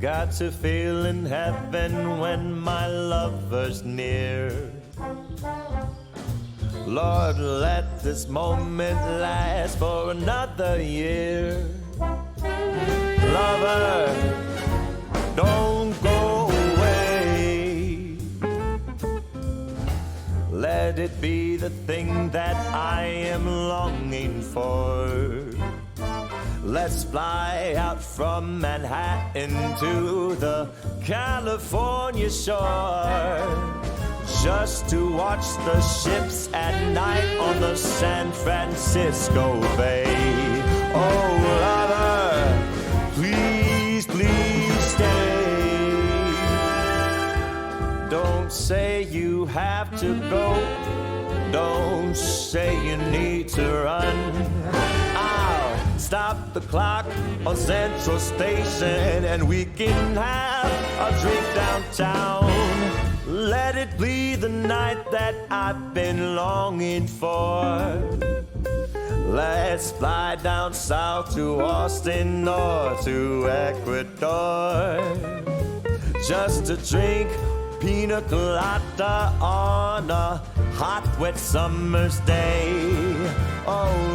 Got to feel in heaven when my lover's near. Lord, let this moment last for another year. Lover, don't go away. Let it be the thing that I am longing for. Let's fly out from Manhattan to the California shore, just to watch the ships at night on the San Francisco Bay. Oh, lover, please, please stay. Don't say you have to go. Don't say you need to run. Stop the clock on Central Station and we can have a drink downtown. Let it be the night that I've been longing for. Let's fly down south to Austin or to Ecuador, just to drink pina colada on a hot, wet summer's day. Oh,